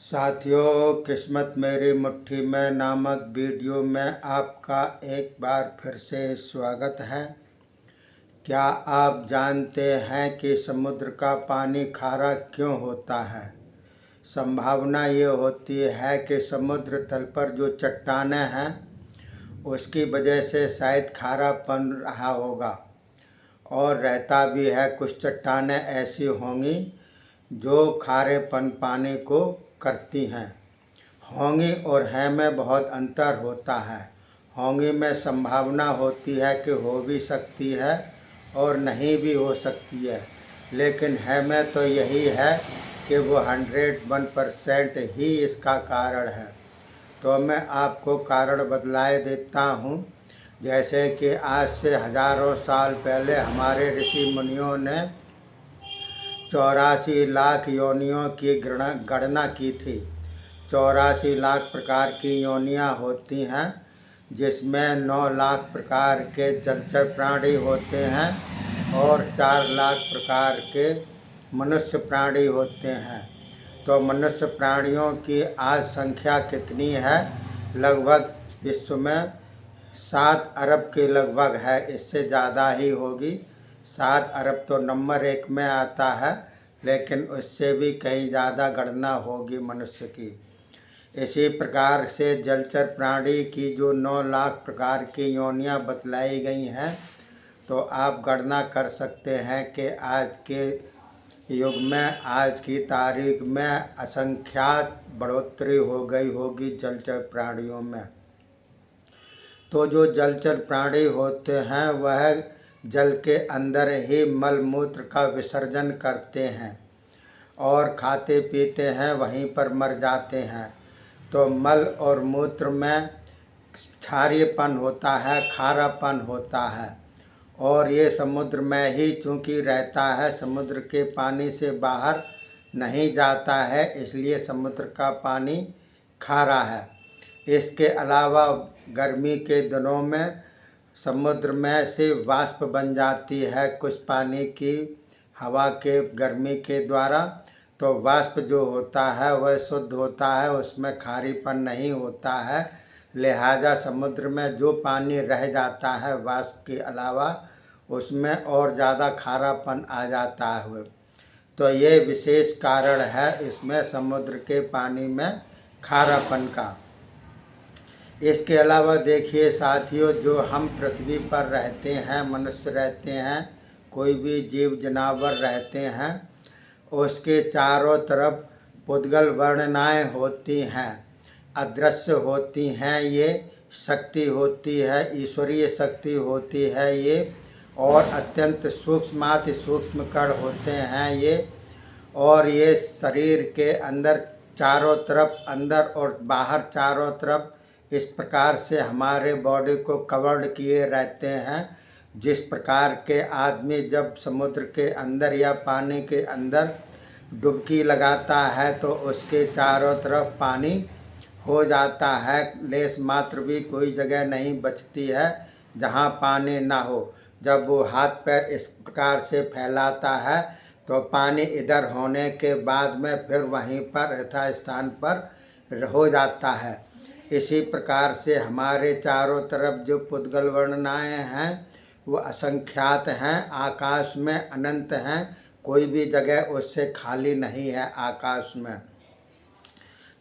साथियों, किस्मत मेरी मुट्ठी में नामक वीडियो में आपका एक बार फिर से स्वागत है। क्या आप जानते हैं कि समुद्र का पानी खारा क्यों होता है? संभावना ये होती है कि समुद्र तल पर जो चट्टानें हैं उसकी वजह से शायद खारापन रहा होगा, और रहता भी है। कुछ चट्टानें ऐसी होंगी जो खारेपन पानी को करती हैं। होंगी और है में बहुत अंतर होता है। होंगी में संभावना होती है कि हो भी सकती है और नहीं भी हो सकती है, लेकिन है में तो यही है कि वो 101% ही इसका कारण है। तो मैं आपको कारण बतलाए देता हूँ। जैसे कि आज से हजारों साल पहले हमारे ऋषि मुनियों ने 84 लाख योनियों की गणना की थी। 84 लाख प्रकार की योनियाँ होती हैं, जिसमें 9 लाख प्रकार के जलचर प्राणी होते हैं और 4 लाख प्रकार के मनुष्य प्राणी होते हैं। तो मनुष्य प्राणियों की आज संख्या कितनी है? लगभग विश्व में 7 अरब के लगभग है। इससे ज़्यादा ही होगी। 7 अरब तो नंबर 1 में आता है, लेकिन उससे भी कहीं ज़्यादा गणना होगी मनुष्य की। इसी प्रकार से जलचर प्राणी की जो 9 लाख प्रकार की योनियाँ बतलाई गई हैं, तो आप गणना कर सकते हैं कि आज के युग में, आज की तारीख में असंख्यात बढ़ोतरी हो गई होगी जलचर प्राणियों में। तो जो जलचर प्राणी होते हैं वह जल के अंदर ही मल मूत्र का विसर्जन करते हैं और खाते पीते हैं, वहीं पर मर जाते हैं। तो मल और मूत्र में क्षारीयपन होता है, खारापन होता है, और ये समुद्र में ही चूँकि रहता है, समुद्र के पानी से बाहर नहीं जाता है, इसलिए समुद्र का पानी खारा है। इसके अलावा गर्मी के दिनों में समुद्र में से वाष्प बन जाती है कुछ पानी की, हवा के गर्मी के द्वारा। तो वाष्प जो होता है वह शुद्ध होता है, उसमें खारीपन नहीं होता है। लिहाजा समुद्र में जो पानी रह जाता है वाष्प के अलावा, उसमें और ज़्यादा खारापन आ जाता है। तो ये विशेष कारण है इसमें समुद्र के पानी में खारापन का। इसके अलावा देखिए साथियों, जो हम पृथ्वी पर रहते हैं, मनुष्य रहते हैं, कोई भी जीव जनावर रहते हैं, उसके चारों तरफ पुद्गल वर्णनाएँ होती हैं, अदृश्य होती हैं। ये शक्ति होती है, ईश्वरीय शक्ति होती है ये, और अत्यंत सूक्ष्माति सूक्ष्म कण होते हैं ये। और ये शरीर के अंदर चारों तरफ, अंदर और बाहर चारों तरफ इस प्रकार से हमारे बॉडी को कवर्ड किए रहते हैं। जिस प्रकार के आदमी जब समुद्र के अंदर या पानी के अंदर डुबकी लगाता है तो उसके चारों तरफ पानी हो जाता है, लेश मात्र भी कोई जगह नहीं बचती है जहाँ पानी ना हो। जब वो हाथ पैर इस प्रकार से फैलाता है तो पानी इधर होने के बाद में फिर वहीं पर यथास्थान पर हो जाता है। इसी प्रकार से हमारे चारों तरफ जो पुद्गल वर्णनाएँ हैं वो असंख्यात हैं, आकाश में अनंत हैं, कोई भी जगह उससे खाली नहीं है आकाश में।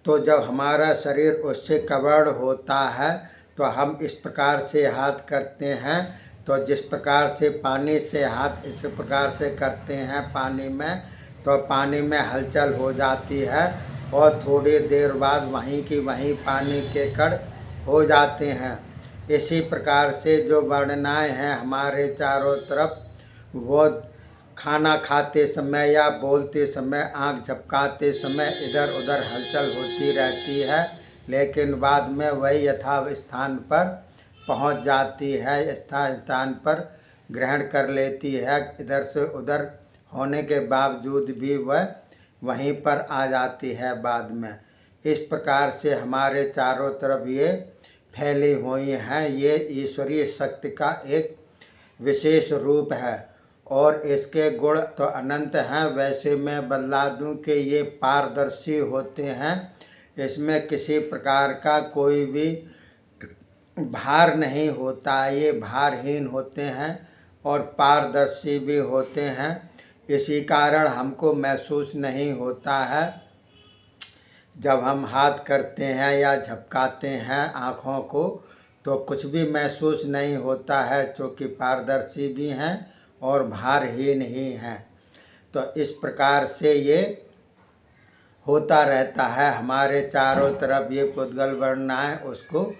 तो जब हमारा शरीर उससे कवर्ड होता है तो हम इस प्रकार से हाथ करते हैं, तो जिस प्रकार से पानी से हाथ इस प्रकार से करते हैं पानी में, तो पानी में हलचल हो जाती है और थोड़ी देर बाद वहीं की वहीं पानी के कण हो जाते हैं। इसी प्रकार से जो वर्णनाएँ हैं हमारे चारों तरफ, वो खाना खाते समय या बोलते समय, आँख झपकाते समय इधर उधर हलचल होती रहती है, लेकिन बाद में वही यथास्थान पर पहुंच जाती है, स्थान पर ग्रहण कर लेती है। इधर से उधर होने के बावजूद भी वह वहीं पर आ जाती है बाद में। इस प्रकार से हमारे चारों तरफ ये फैली हुई हैं। ये ईश्वरीय शक्ति का एक विशेष रूप है। और इसके गुण तो अनंत हैं। वैसे मैं बतला दूं कि ये पारदर्शी होते हैं, इसमें किसी प्रकार का कोई भी भार नहीं होता, ये भारहीन होते हैं और पारदर्शी भी होते हैं। इसी कारण हमको महसूस नहीं होता है जब हम हाथ करते हैं या झपकाते हैं आँखों को, तो कुछ भी महसूस नहीं होता है, क्योंकि पारदर्शी भी हैं और भारहीन ही हैं। तो इस प्रकार से ये होता रहता है। हमारे चारों तरफ ये पुद्गल वर्णाएँ उसको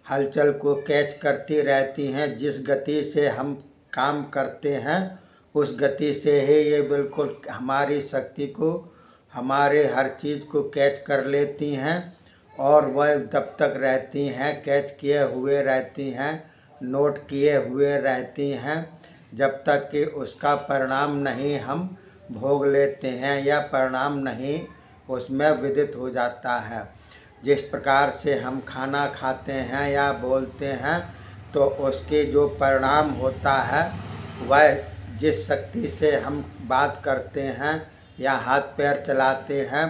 हलचल को कैच करती रहती हैं। जिस गति से हम काम करते हैं उस गति से ही ये बिल्कुल हमारी शक्ति को, हमारे हर चीज़ को कैच कर लेती हैं और वह जब तक रहती हैं कैच किए हुए रहती हैं, नोट किए हुए रहती हैं, जब तक कि उसका परिणाम नहीं हम भोग लेते हैं या परिणाम नहीं उसमें विदित हो जाता है। जिस प्रकार से हम खाना खाते हैं या बोलते हैं तो उसके जो परिणाम होता है वह जिस शक्ति से हम बात करते हैं या हाथ पैर चलाते हैं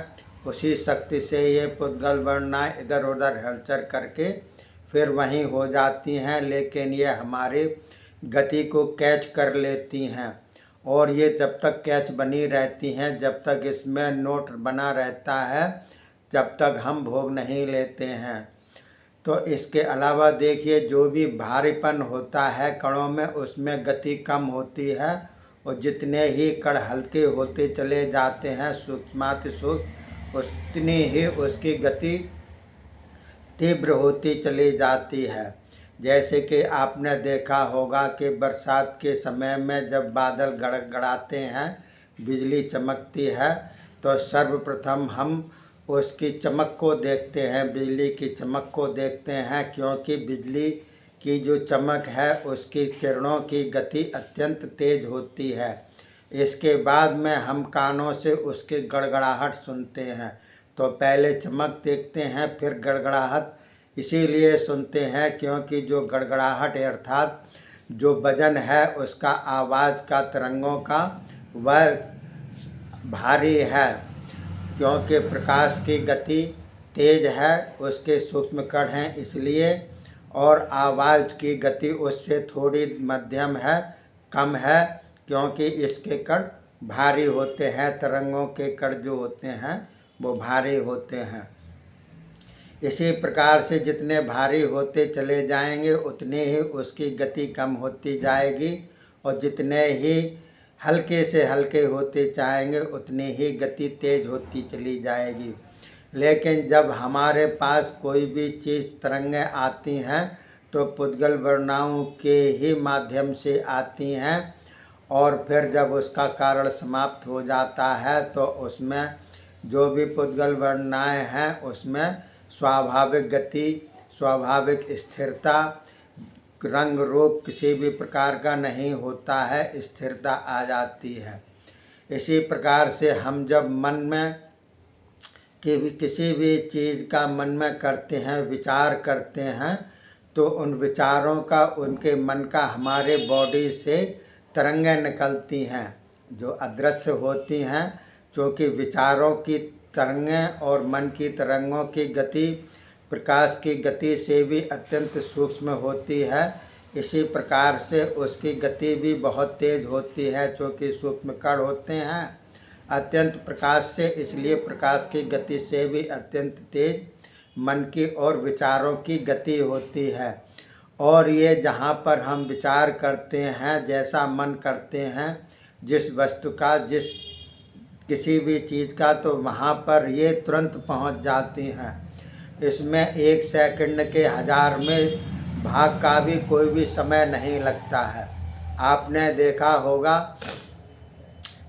उसी शक्ति से ये पुद्गल वर्णाएँ इधर उधर हलचल करके फिर वहीं हो जाती हैं। लेकिन ये हमारी गति को कैच कर लेती हैं और ये जब तक कैच बनी रहती हैं, जब तक इसमें नोट बना रहता है, जब तक हम भोग नहीं लेते हैं। तो इसके अलावा देखिए जो भी भारीपन होता है कणों में उसमें गति कम होती है और जितने ही कण हल्के होते चले जाते हैं सूक्ष्माति सूक्ष्म, उतनी ही उसकी गति तीव्र होती चली जाती है। जैसे कि आपने देखा होगा कि बरसात के समय में जब बादल गड़गड़ाते हैं, बिजली चमकती है, तो सर्वप्रथम हम उसकी चमक को देखते हैं, बिजली की चमक को देखते हैं, क्योंकि बिजली की जो चमक है उसकी किरणों की गति अत्यंत तेज होती है। इसके बाद में हम कानों से उसकी गड़गड़ाहट सुनते हैं। तो पहले चमक देखते हैं फिर गड़गड़ाहट इसीलिए सुनते हैं क्योंकि जो गड़गड़ाहट अर्थात जो वजन है उसका आवाज़ का तरंगों का वह भारी है, क्योंकि प्रकाश की गति तेज है, उसके सूक्ष्म कण हैं इसलिए, और आवाज़ की गति उससे थोड़ी मध्यम है, कम है, क्योंकि इसके कण भारी होते हैं, तरंगों के कण जो होते हैं वो भारी होते हैं। इसी प्रकार से जितने भारी होते चले जाएंगे उतने ही उसकी गति कम होती जाएगी और जितने ही हल्के से हल्के होते जाएंगे उतनी ही गति तेज होती चली जाएगी। लेकिन जब हमारे पास कोई भी चीज़ तरंगें आती हैं तो पुद्गल वर्णाओं के ही माध्यम से आती हैं और फिर जब उसका कारण समाप्त हो जाता है तो उसमें जो भी पुद्गल वर्णाएँ हैं उसमें स्वाभाविक गति, स्वाभाविक स्थिरता, रंग रूप किसी भी प्रकार का नहीं होता है, स्थिरता आ जाती है। इसी प्रकार से हम जब मन में किसी भी चीज़ का मन में करते हैं, विचार करते हैं, तो उन विचारों का, उनके मन का हमारे बॉडी से तरंगें निकलती हैं जो अदृश्य होती हैं, क्योंकि विचारों की तरंगें और मन की तरंगों की गति प्रकाश की गति से भी अत्यंत सूक्ष्म होती है। इसी प्रकार से उसकी गति भी बहुत तेज होती है, क्योंकि सूक्ष्म कण होते हैं अत्यंत प्रकाश से, इसलिए प्रकाश की गति से भी अत्यंत तेज मन की और विचारों की गति होती है। और ये जहाँ पर हम विचार करते हैं, जैसा मन करते हैं जिस वस्तु का, जिस किसी भी चीज़ का, तो वहाँ पर ये तुरंत पहुँच जाती हैं। इसमें 1 सेकंड के 1000 में भाग का भी कोई भी समय नहीं लगता है। आपने देखा होगा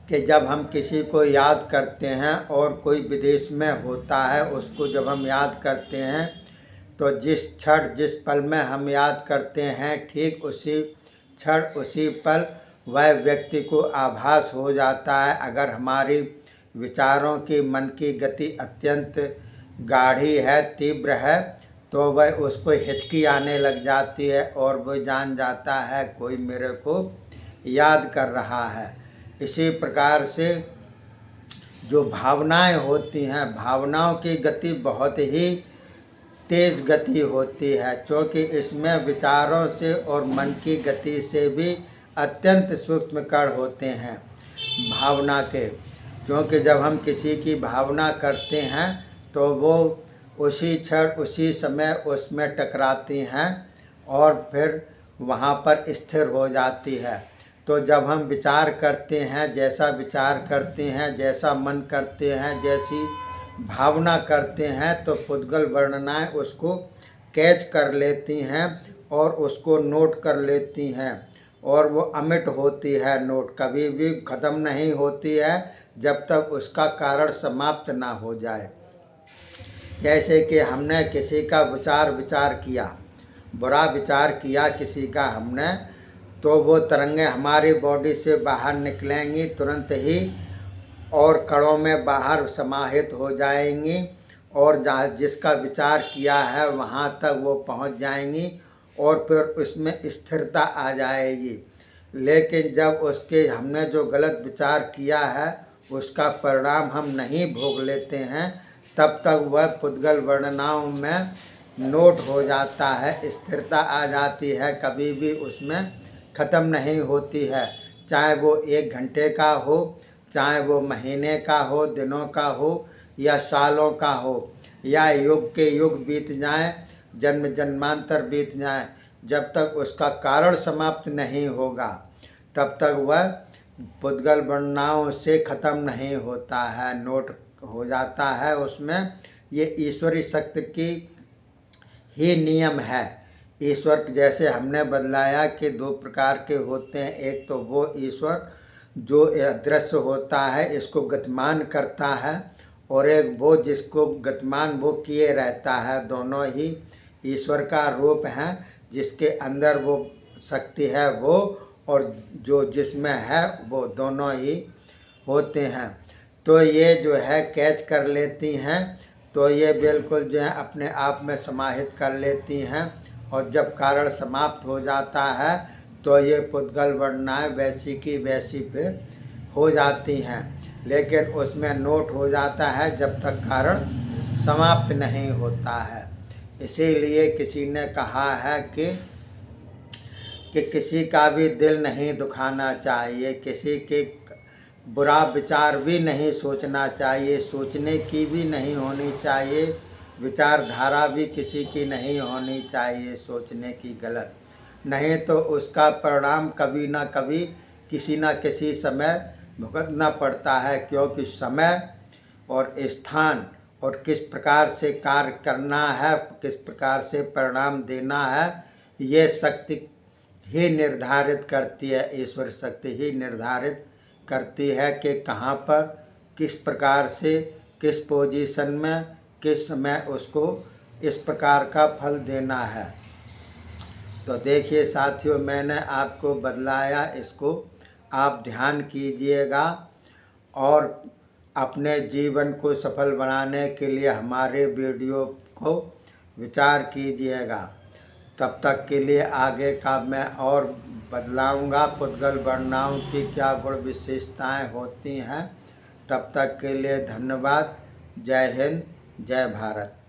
कि जब हम किसी को याद करते हैं और कोई विदेश में होता है उसको जब हम याद करते हैं तो जिस क्षण जिस पल में हम याद करते हैं ठीक उसी क्षण उसी पल वह व्यक्ति को आभास हो जाता है। अगर हमारी विचारों की, मन की गति अत्यंत गाढ़ी है, तीव्र है, तो वह उसको हिचकी आने लग जाती है और वह जान जाता है कोई मेरे को याद कर रहा है। इसी प्रकार से जो भावनाएं होती हैं, भावनाओं की गति बहुत ही तेज़ गति होती है, क्योंकि इसमें विचारों से और मन की गति से भी अत्यंत सूक्ष्म कण होते हैं भावना के। क्योंकि जब हम किसी की भावना करते हैं तो वो उसी क्षण उसी समय उसमें टकराती हैं और फिर वहाँ पर स्थिर हो जाती है। तो जब हम विचार करते हैं, जैसा विचार करते हैं, जैसा मन करते हैं, जैसी भावना करते हैं, तो पुद्गल वर्णनाएं उसको कैच कर लेती हैं और उसको नोट कर लेती हैं, और वो अमिट होती है नोट, कभी भी ख़त्म नहीं होती है जब तक उसका कारण समाप्त ना हो जाए। जैसे कि हमने किसी का विचार किया, बुरा विचार किया किसी का हमने, तो वो तरंगें हमारी बॉडी से बाहर निकलेंगी तुरंत ही और कणों में बाहर समाहित हो जाएंगी, और जहाँ जिसका विचार किया है वहाँ तक वो पहुँच जाएंगी और फिर उसमें स्थिरता आ जाएगी। लेकिन जब उसके हमने जो गलत विचार किया है उसका परिणाम हम नहीं भोग लेते हैं, तब तक वह पुद्गल वर्णनाओं में नोट हो जाता है, स्थिरता आ जाती है, कभी भी उसमें ख़त्म नहीं होती है। चाहे वो 1 घंटे का हो, चाहे वो महीने का हो, दिनों का हो या सालों का हो, या युग के युग बीत जाएं, जन्म जन्मांतर बीत जाएं, जब तक उसका कारण समाप्त नहीं होगा तब तक वह पुद्गल वर्णनाओं से ख़त्म नहीं होता है, नोट हो जाता है उसमें। ये ईश्वरी शक्ति की ही नियम है। ईश्वर जैसे हमने बदलाया कि 2 प्रकार के होते हैं, एक तो वो ईश्वर जो अदृश्य होता है, इसको गतिमान करता है, और एक वो जिसको गतिमान वो किए रहता है। दोनों ही ईश्वर का रूप हैं, जिसके अंदर वो शक्ति है वो, और जो जिसमें है वो, दोनों ही होते हैं। तो ये जो है कैच कर लेती हैं, तो ये बिल्कुल जो है अपने आप में समाहित कर लेती हैं, और जब कारण समाप्त हो जाता है तो ये पुद्गल वर्णनाएं वैसी की वैसी फिर हो जाती हैं, लेकिन उसमें नोट हो जाता है जब तक कारण समाप्त नहीं होता है। इसीलिए किसी ने कहा है कि किसी का भी दिल नहीं दुखाना चाहिए, किसी के बुरा विचार भी नहीं सोचना चाहिए, सोचने की भी नहीं होनी चाहिए, विचारधारा भी किसी की नहीं होनी चाहिए सोचने की गलत, नहीं तो उसका परिणाम कभी ना कभी किसी न किसी समय भुगतना पड़ता है। क्योंकि समय और स्थान और किस प्रकार से कार्य करना है, किस प्रकार से परिणाम देना है, ये शक्ति ही निर्धारित करती है, ईश्वर शक्ति ही निर्धारित करती है कि कहाँ पर किस प्रकार से, किस पोजीशन में, किस समय उसको इस प्रकार का फल देना है। तो देखिए साथियों, मैंने आपको बतलाया, इसको आप ध्यान कीजिएगा और अपने जीवन को सफल बनाने के लिए हमारे वीडियो को विचार कीजिएगा। तब तक के लिए आगे का मैं और बदलाऊंगा पुद्गल वर्णनाओं की क्या गुण विशेषताएं होती हैं। तब तक के लिए धन्यवाद। जय हिंद, जय भारत।